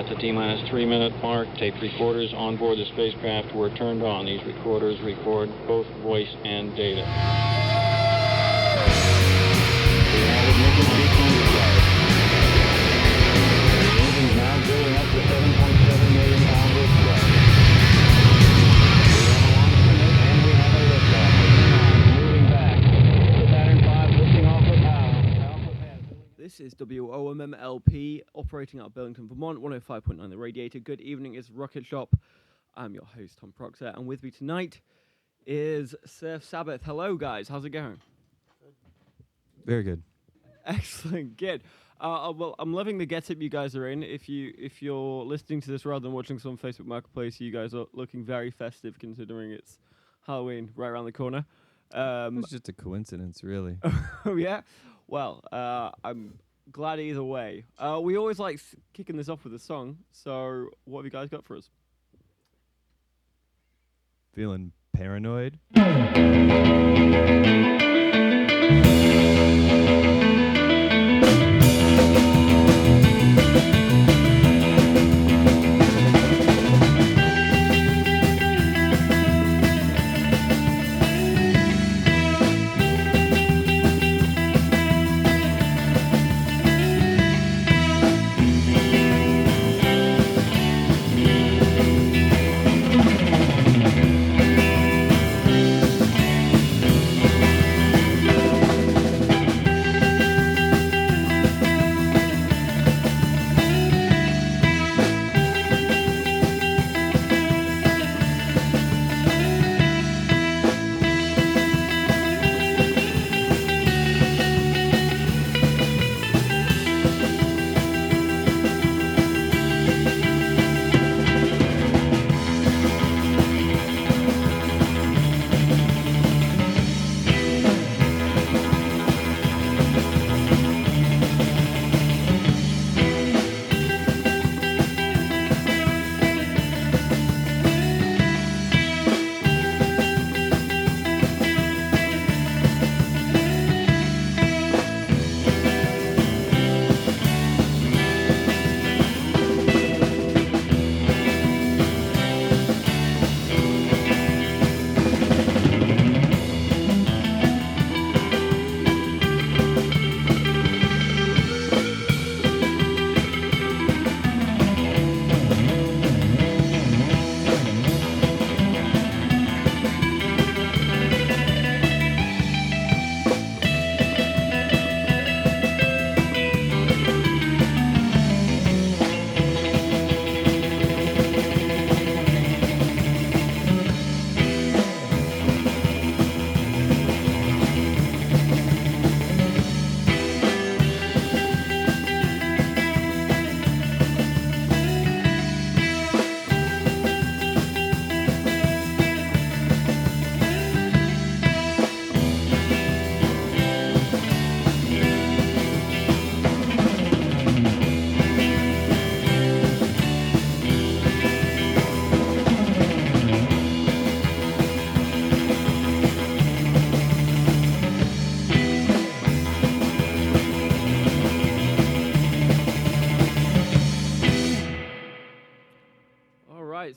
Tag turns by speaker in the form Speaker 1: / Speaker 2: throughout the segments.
Speaker 1: At the T-minus 3-minute mark, tape recorders on board the spacecraft were turned on. These recorders record both voice and data. The ignition sequence starts. The engine's now building up to 7.7 million pounds of thrust. We have a launch commit, and we have a liftoff. Moving back. The Saturn V lifting off with power.
Speaker 2: This is WOMMLP, operating out of Burlington, Vermont, 105.9 The Radiator. Good evening, it's Rocket Shop. I'm your host, Tom Proctor, and with me tonight is Surf Sabbath. Hello, guys. How's it going?
Speaker 3: Very good.
Speaker 2: Excellent. Good. Well, I'm loving the get-up you guys are in. If you're listening to this rather than watching this on Facebook Marketplace, you guys are looking very festive considering it's Halloween right around the corner.
Speaker 3: It's just a coincidence, really.
Speaker 2: Oh, yeah? Well, I'm glad either way. We always like kicking this off with a song, so what have you guys got for us?
Speaker 3: Feeling paranoid?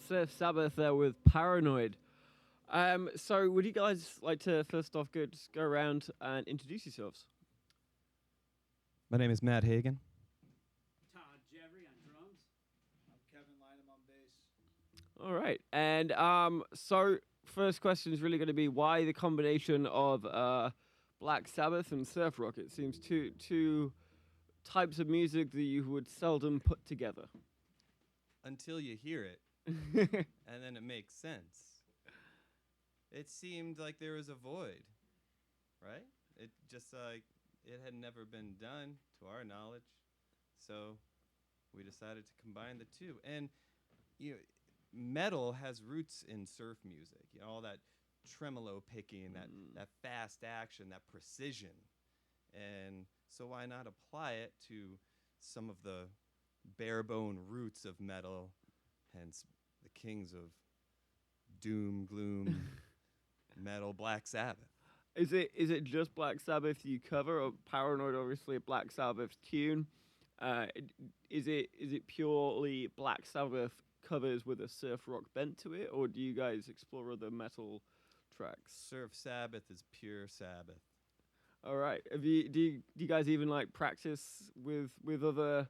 Speaker 2: Surf Sabbath there with Paranoid. So would you guys like to first off just go around and introduce yourselves?
Speaker 3: My name is Matt Hagen.
Speaker 4: Todd Jeffrey on drums. I'm Kevin Lynham on bass.
Speaker 2: All right, and so first question is really going to be why the combination of Black Sabbath and surf rock? It seems two types of music that you would seldom put together.
Speaker 3: Until you hear it, and then it makes sense. It seemed like there was a void, right? It just it had never been done to our knowledge, so we decided to combine the two. And you know, metal has roots in surf music. You know, all that tremolo picking, that fast action, that precision, and so why not apply it to some of the bare bone roots of metal, hence the kings of doom, gloom, metal, Black Sabbath.
Speaker 2: Is it just Black Sabbath you cover, or Paranoid, obviously a Black Sabbath tune? Is it purely Black Sabbath covers with a surf rock bent to it, or do you guys explore other metal tracks?
Speaker 3: Surf Sabbath is pure Sabbath.
Speaker 2: All right. Do you guys even like practice with other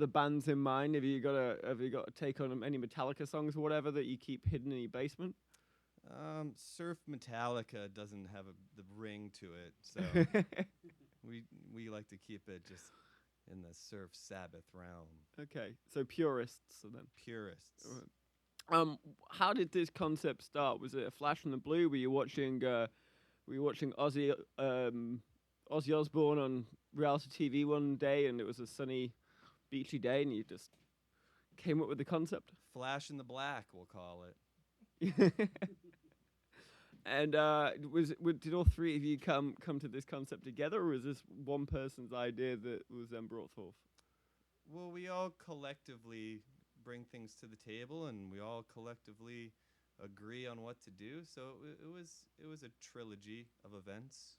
Speaker 2: bands in mind? Have you got a take on any Metallica songs or whatever that you keep hidden in your basement?
Speaker 3: Surf Metallica doesn't have the ring to it, so we like to keep it just in the Surf Sabbath realm.
Speaker 2: Okay, so purists then.
Speaker 3: Purists.
Speaker 2: How did this concept start? Was it a flash from the blue? Were you watching Ozzy Osbourne on reality TV one day, and it was a sunny, beachy day, and you just came up with the concept?
Speaker 3: Flash in the black, we'll call it.
Speaker 2: And did all three of you come to this concept together, or was this one person's idea that was then brought forth?
Speaker 3: Well, we all collectively bring things to the table, and we all collectively agree on what to do. So it was a trilogy of events.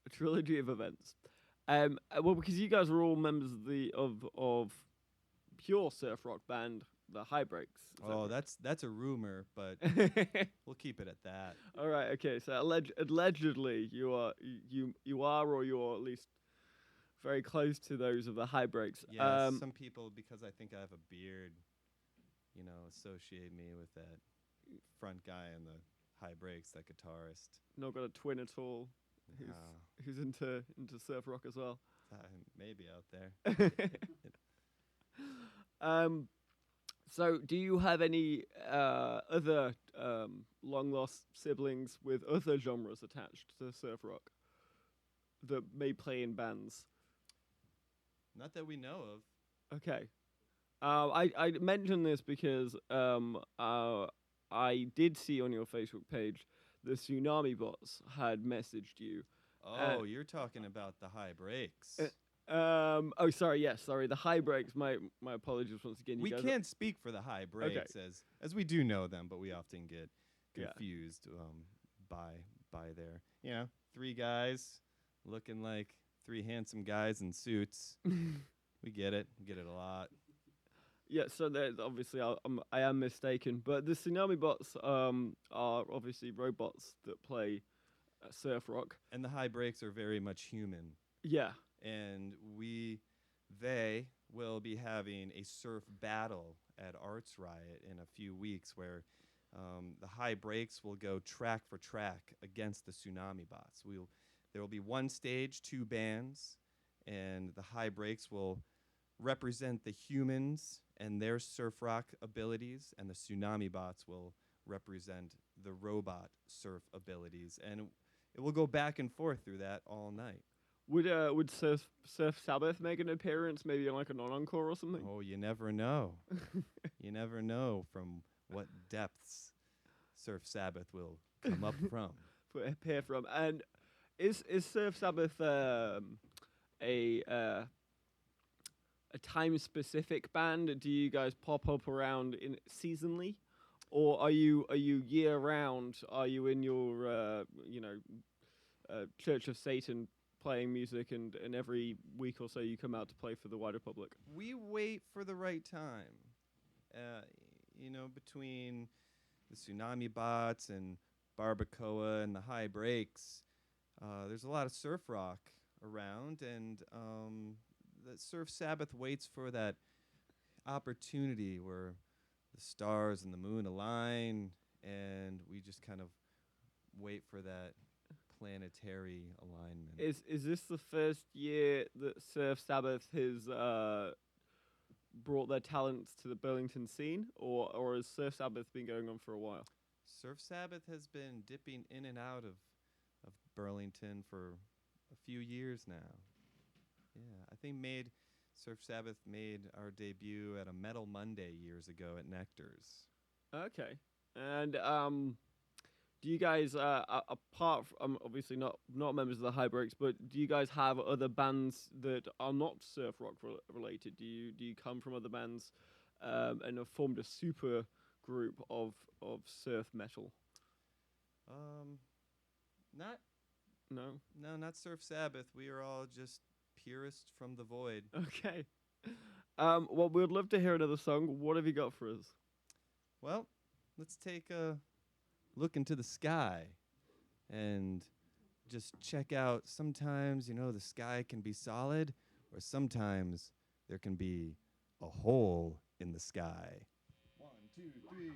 Speaker 2: A trilogy of events. Well, because you guys are all members of the of pure surf rock band, the High Breaks.
Speaker 3: Oh, that's a rumor, but we'll keep it at that.
Speaker 2: All right. Okay. So allegedly, you are or you're at least very close to those of the High Breaks.
Speaker 3: Yeah, some people, because I think I have a beard, associate me with that front guy in the High Breaks, that guitarist.
Speaker 2: Not got a twin at all. Who's into surf rock as well.
Speaker 3: Maybe out there.
Speaker 2: So, do you have any other long lost siblings with other genres attached to surf rock that may play in bands?
Speaker 3: Not that we know of.
Speaker 2: Okay. I mentioned this because I did see on your Facebook page the Tsunami Bots had messaged you.
Speaker 3: Oh, you're talking about the High Breaks.
Speaker 2: Oh, sorry. Yes, sorry. The High Breaks. My apologies once again.
Speaker 3: We can't speak for the High Breaks as we do know them, but we often get confused by their three guys looking like three handsome guys in suits. We get it a lot.
Speaker 2: Yeah, so obviously I am mistaken, but the Tsunami Bots are obviously robots that play surf rock,
Speaker 3: and the High Breaks are very much human.
Speaker 2: Yeah.
Speaker 3: And they will be having a surf battle at Arts Riot in a few weeks where the High Breaks will go track for track against the Tsunami Bots. There will be one stage, two bands, and the High Breaks will represent the humans and their surf rock abilities, and the Tsunami Bots will represent the robot surf abilities. And it will go back and forth through that all night.
Speaker 2: Would Surf Sabbath make an appearance, maybe like an encore or something?
Speaker 3: Oh, you never know. You never know from what depths Surf Sabbath will come up from.
Speaker 2: Appear from. And is Surf Sabbath a time-specific band? Do you guys pop up around in seasonally, or are you year-round? Are you in your Church of Satan playing music, and every week or so you come out to play for the wider public?
Speaker 3: We wait for the right time. Between the Tsunami Bots and Barbacoa and the High Breaks, there's a lot of surf rock around, and the Surf Sabbath waits for that opportunity where the stars and the moon align, and we just kind of wait for that planetary alignment.
Speaker 2: Is this the first year that Surf Sabbath has brought their talents to the Burlington scene, or has Surf Sabbath been going on for a while?
Speaker 3: Surf Sabbath has been dipping in and out of Burlington for a few years now. Yeah, I think Surf Sabbath made our debut at a Metal Monday years ago at Nectar's.
Speaker 2: Okay. And do you guys, apart from obviously not members of the High Breaks, but do you guys have other bands that are not surf rock related? Do you come from other bands and have formed a super group of surf metal?
Speaker 3: No, not Surf Sabbath. We are all just purists from the void.
Speaker 2: Okay. Well, we'd love to hear another song. What have you got for us?
Speaker 3: Well, let's take a look into the sky and just check out. Sometimes, the sky can be solid, or sometimes there can be a hole in the sky. 1, 2, 3.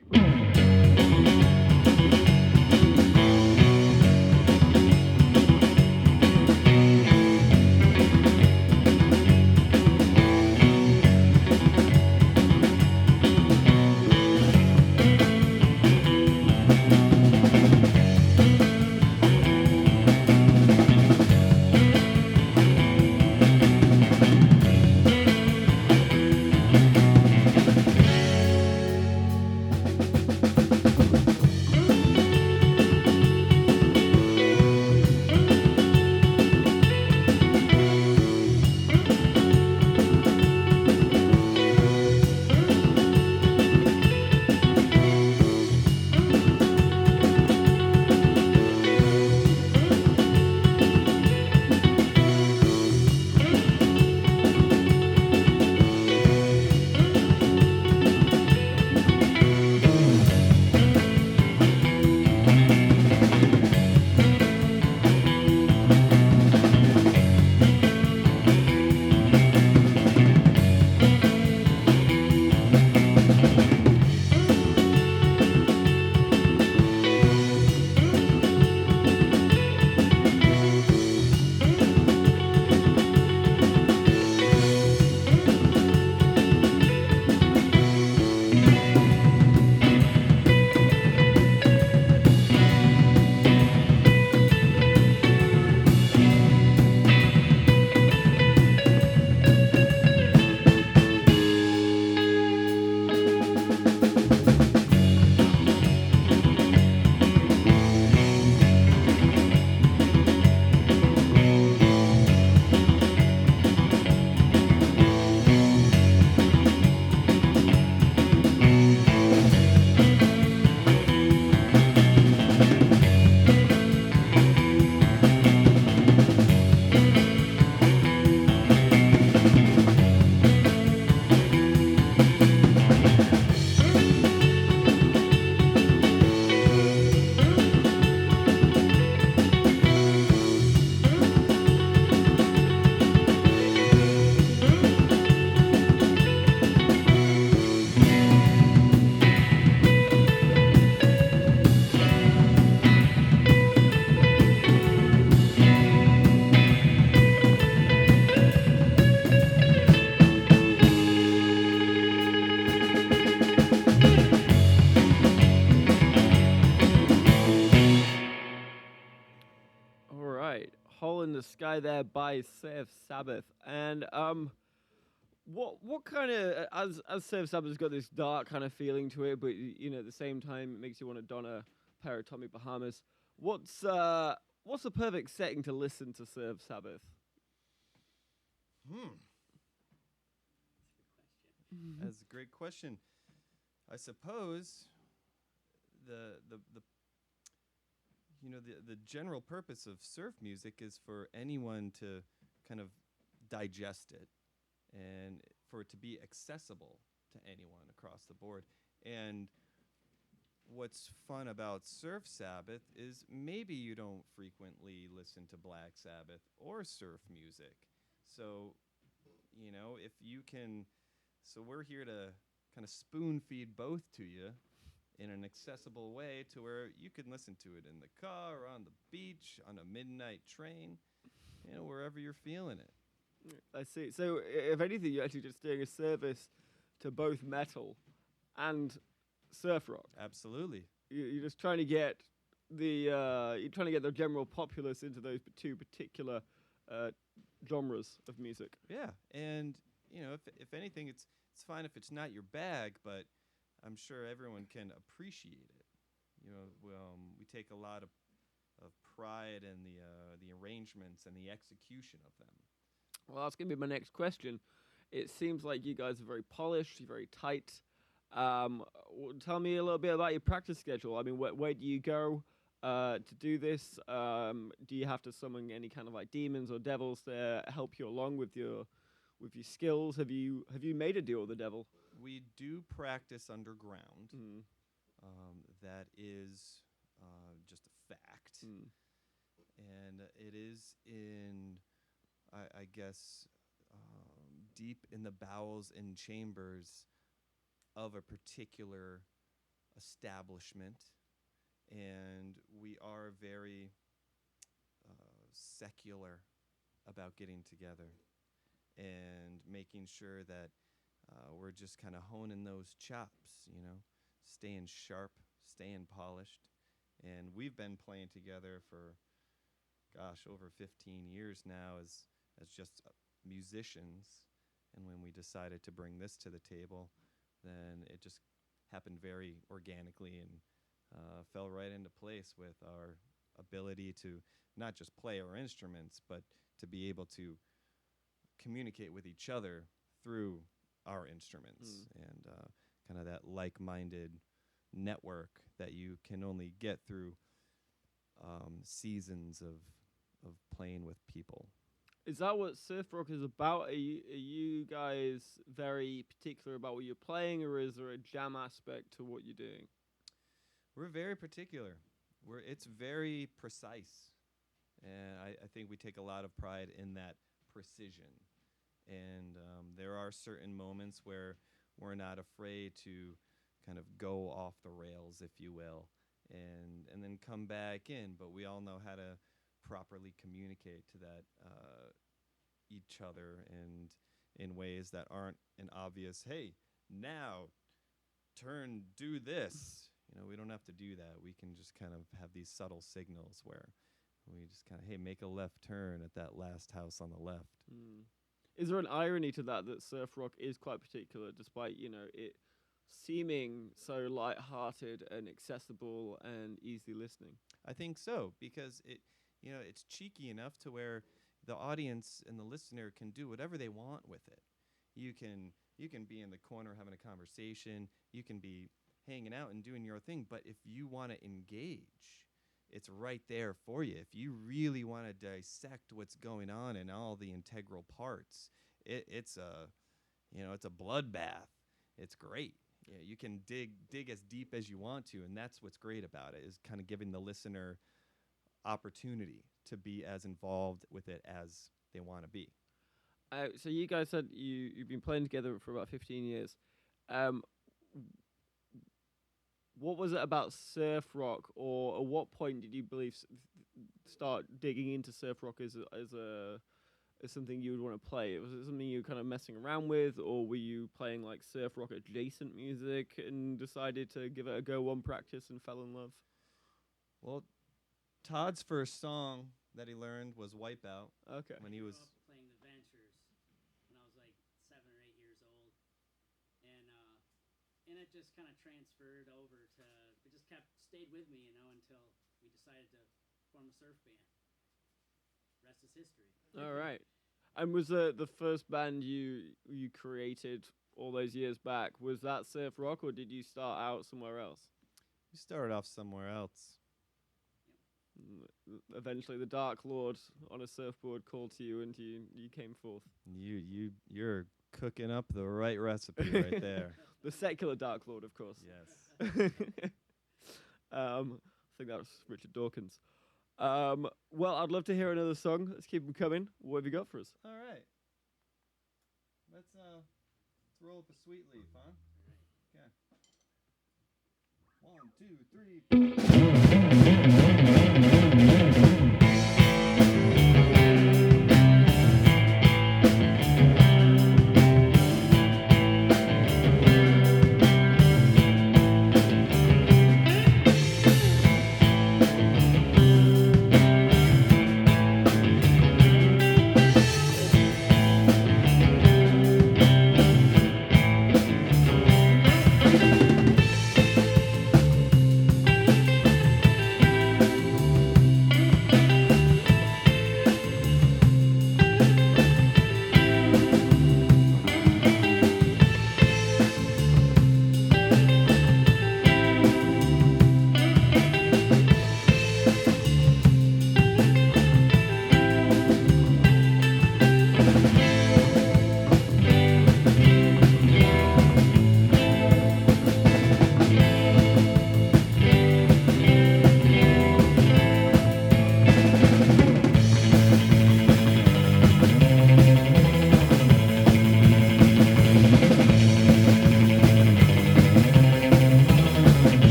Speaker 2: All right, "Hole in the Sky" there by Sabbath, and what kind of as Sabbath's got this dark kind of feeling to it, but at the same time it makes you want to don a pair of Tommy Bahamas. What's the perfect setting to listen to Sabbath?
Speaker 3: That's a great question. I suppose the the general purpose of surf music is for anyone to kind of digest it and for it to be accessible to anyone across the board. And what's fun about Surf Sabbath is maybe you don't frequently listen to Black Sabbath or surf music. So, if you can, so we're here to kind of spoon feed both to you in an accessible way to where you can listen to it in the car or on the beach, on a midnight train, wherever you're feeling it.
Speaker 2: I see. So, if anything, you're actually just doing a service to both metal and surf rock.
Speaker 3: Absolutely.
Speaker 2: You're just trying to get the general populace into those two particular genres of music.
Speaker 3: Yeah, and if anything, it's fine if it's not your bag, but I'm sure everyone can appreciate it. We take a lot of pride in the arrangements and the execution of them.
Speaker 2: Well, that's going to be my next question. It seems like you guys are very polished, you're very tight. Tell me a little bit about your practice schedule. I mean, where do you go to do this? Do you have to summon any kind of like demons or devils to help you along with with your skills? Have you made a deal with the devil?
Speaker 3: We do practice underground.
Speaker 2: Mm.
Speaker 3: That is just a fact.
Speaker 2: Mm.
Speaker 3: And it is in, I guess, deep in the bowels and chambers of a particular establishment. And we are very secular about getting together and making sure that we're just kind of honing those chops, staying sharp, staying polished. And we've been playing together for, gosh, over 15 years now as just musicians. And when we decided to bring this to the table, then it just happened very organically and fell right into place with our ability to not just play our instruments, but to be able to communicate with each other through our instruments and kind of that like-minded network that you can only get through seasons of playing with people.
Speaker 2: Is that what surf rock is about? Are you guys very particular about what you're playing, or is there a jam aspect to what you're doing?
Speaker 3: We're very particular. It's very precise. And I think we take a lot of pride in that precision. And there are certain moments where we're not afraid to kind of go off the rails, if you will, and then come back in. But we all know how to properly communicate to that each other and in ways that aren't an obvious, hey, now do this. We don't have to do that. We can just kind of have these subtle signals where we just kind of, hey, make a left turn at that last house on the left.
Speaker 2: Mm. Is there an irony to that surf rock is quite particular, despite, it seeming so light-hearted and accessible and easy listening?
Speaker 3: I think so, because it's cheeky enough to where the audience and the listener can do whatever they want with it. You can be in the corner having a conversation. You can be hanging out and doing your thing. But if you want to engage, it's right there for you. If you really want to dissect what's going on in all the integral parts, it's a bloodbath. It's great. Yeah, you can dig as deep as you want to, and that's what's great about it, is kind of giving the listener opportunity to be as involved with it as they want to be.
Speaker 2: So you guys said you've been playing together for about 15 years. What was it about surf rock, or at what point did you start digging into surf rock as something you would want to play? Was it something you were kind of messing around with, or were you playing like surf rock adjacent music and decided to give it a go on practice and fell in love?
Speaker 3: Well, Todd's first song that he learned was Wipeout.
Speaker 2: Okay.
Speaker 3: When he was
Speaker 4: playing the Ventures when I was like 7 or 8 years old, and it just kind of transferred over to, it just stayed with me, until we decided to form a surf band. Rest is history.
Speaker 2: All right. And was the first band you created all those years back, was that surf rock, or did you start out somewhere else?
Speaker 3: We started off somewhere else.
Speaker 2: Eventually, the Dark Lord on a surfboard called to you, and you came forth.
Speaker 3: You're cooking up the right recipe right there.
Speaker 2: The secular Dark Lord, of course.
Speaker 3: Yes.
Speaker 2: I think that was Richard Dawkins. Well, I'd love to hear another song. Let's keep them coming. What have you got for us?
Speaker 3: All right. Let's roll up a sweet leaf, huh? Okay. 1, 2, 3.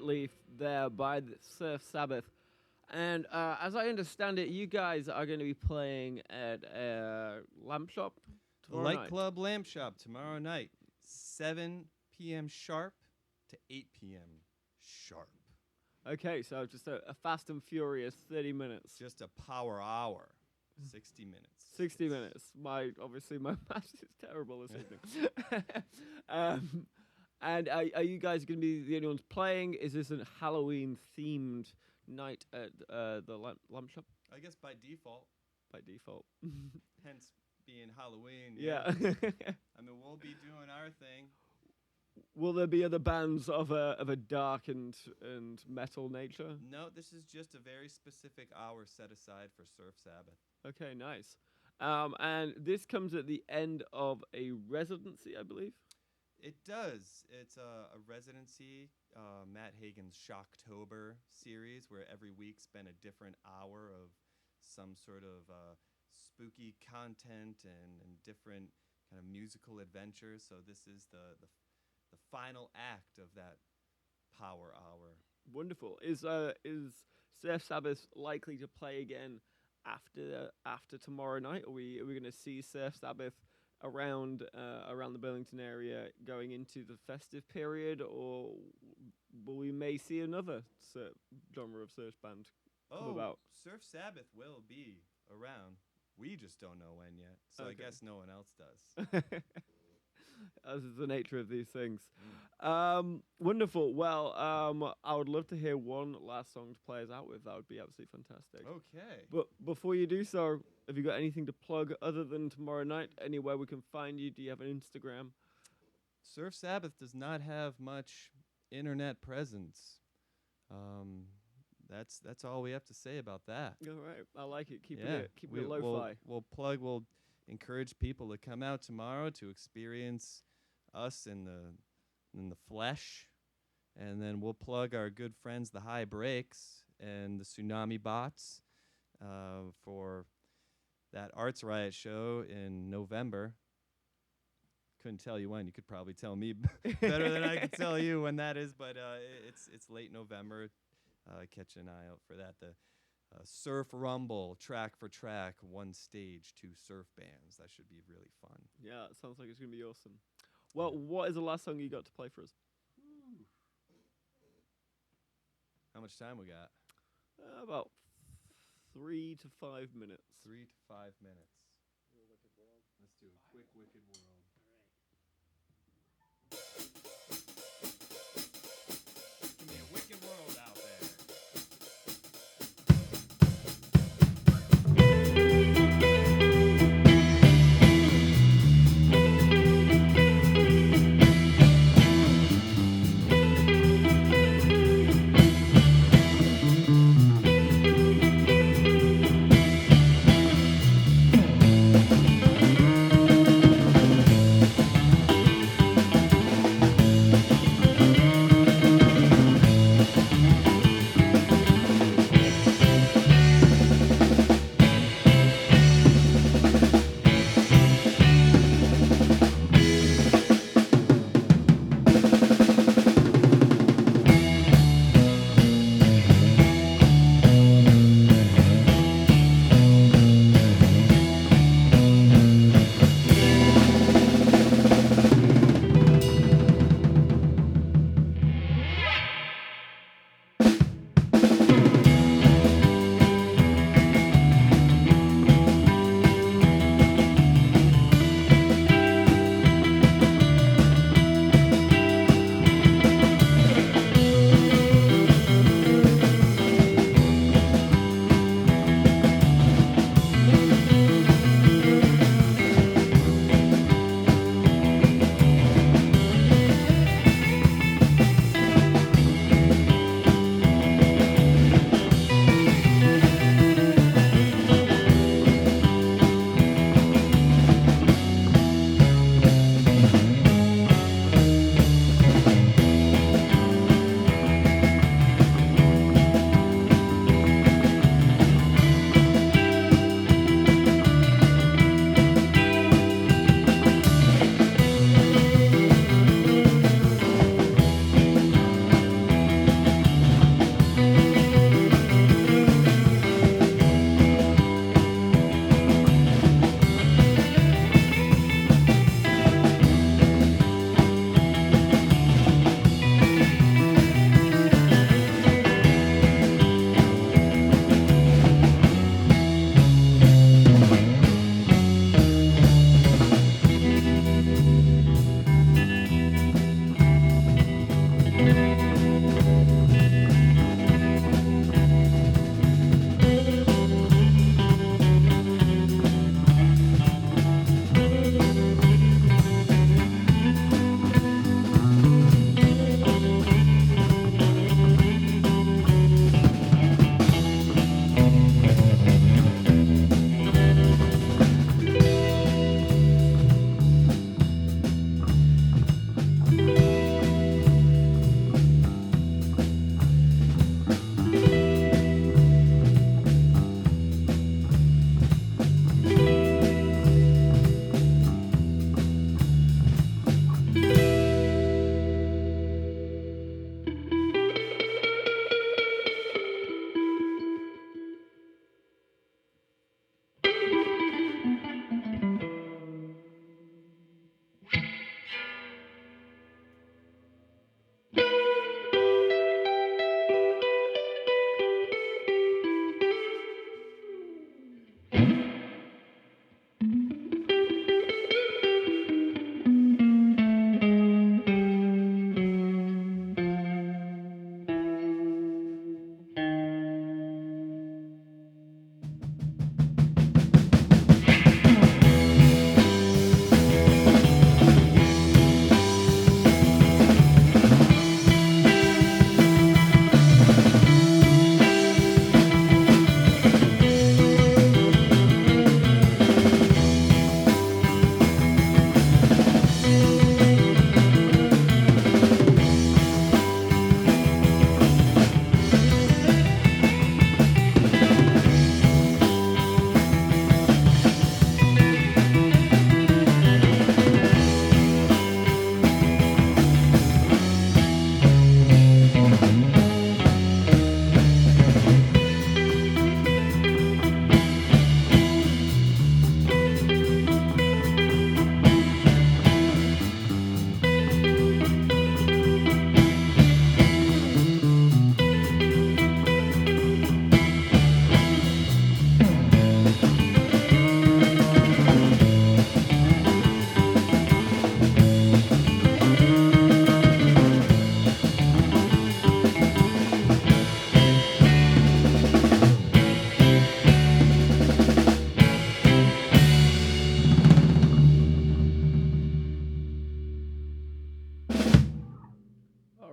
Speaker 2: currently there by the Surf Sabbath. And as I understand it, you guys are going to be playing at a lamp shop tomorrow
Speaker 3: Light
Speaker 2: night.
Speaker 3: Club Lamp Shop tomorrow night, 7 p.m. sharp to 8 p.m. sharp.
Speaker 2: Okay, so just a fast and furious 30 minutes.
Speaker 3: Just a power hour, 60 minutes.
Speaker 2: 60 minutes. Obviously my math is terrible this evening. And are you guys going to be the only ones playing? Is this a Halloween-themed night at the lamp shop?
Speaker 3: I guess by default,
Speaker 2: By default.
Speaker 3: hence being Halloween.
Speaker 2: Yeah.
Speaker 3: I mean, we'll be doing our thing.
Speaker 2: Will there be other bands of a dark and metal nature?
Speaker 3: No, this is just a very specific hour set aside for Surf Sabbath.
Speaker 2: Okay, nice. And this comes at the end of a residency, I believe.
Speaker 3: It does. It's a residency, Matt Hagen's Shocktober series, where every week's been a different hour of some sort of spooky content and different kind of musical adventures. So this is the final act of that power hour.
Speaker 2: Wonderful. Is Surf Sabbath likely to play again after tomorrow night? Are we going to see Surf Sabbath around the Burlington area going into the festive period, or we may see another genre of surf band come about?
Speaker 3: Surf Sabbath will be around. We just don't know when yet. So
Speaker 2: Okay.
Speaker 3: I guess no one else does.
Speaker 2: As is the nature of these things. Wonderful. Well, I would love to hear one last song to play us out with. That would be absolutely fantastic.
Speaker 3: Okay.
Speaker 2: But before you do so, have you got anything to plug other than tomorrow night? Anywhere we can find you? Do you have an Instagram?
Speaker 3: Surf Sabbath does not have much internet presence. That's all we have to say about that.
Speaker 2: All right. I like it. Keep
Speaker 3: Yeah,
Speaker 2: it lo-fi.
Speaker 3: We'll encourage people to come out tomorrow to experience us in the flesh, and then we'll plug our good friends the High Breaks and the Tsunami Bots for that Arts Riot show in November. Couldn't tell you when. You could probably tell me better than I could tell you when that is, but it's late November. Catch an eye out for that. The Surf Rumble, track for track, one stage, two surf bands. That should be really fun.
Speaker 2: Yeah, it sounds like it's going to be awesome. Well, what is the last song you got to play for us?
Speaker 3: How much time we got?
Speaker 2: About 3 to 5 minutes.
Speaker 3: 3 to 5 minutes. Let's do a quick Wicked World. Give me a Wicked World out there.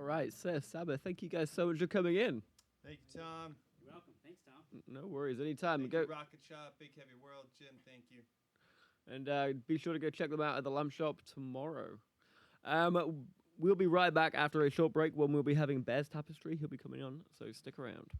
Speaker 2: right, Seth, Sabbath, thank you guys so much for coming in.
Speaker 3: Thank you, Tom.
Speaker 4: You're welcome. Thanks, Tom.
Speaker 2: No worries, anytime.
Speaker 3: Thank
Speaker 2: Go
Speaker 3: you, Rocket Shop, Big Heavy World, Jim. Thank you.
Speaker 2: and be sure to go check them out at the Lamp Shop tomorrow. We'll be right back after a short break when we'll be having Bear's Tapestry. He'll be coming on, so stick around.